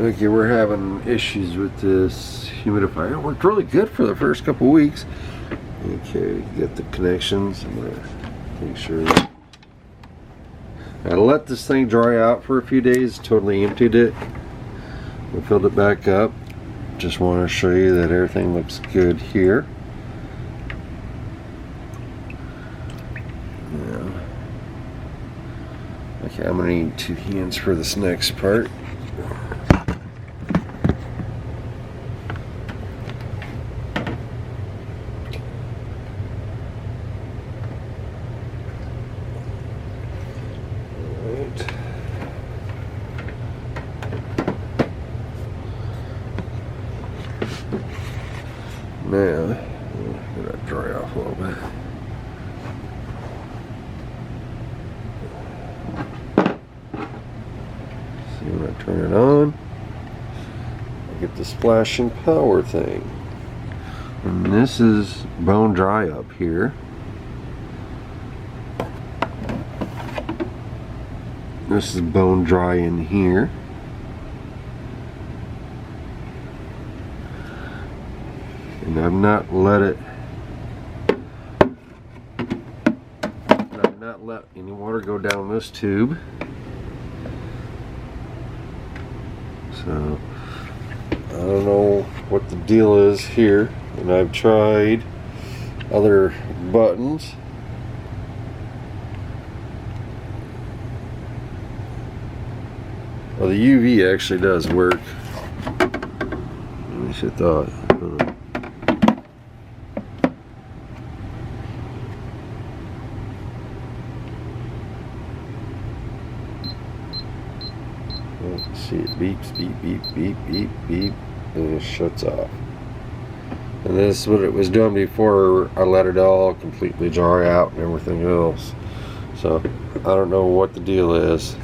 Okay, we're having issues with this humidifier. It worked really good for the first couple weeks. Okay, get the connections. I'm gonna make sure. I let this thing dry out for a few days. Totally emptied it. We filled it back up. Just want to show you that everything looks good here. Yeah. Okay, I'm gonna need 2 hands for this next part. Now, let that dry off a little bit. See, when I turn it on, I get the splashing power thing. And this is bone dry up here. This is bone dry in here. And I've not let any water go down this tube. So I don't know what the deal is here, and I've tried other buttons. Well, the UV actually does work. At least I thought. See, it beeps, beep, beep, beep, beep, beep, and it shuts off. And this is what it was doing before I let it all completely dry out and everything else. So I don't know what the deal is.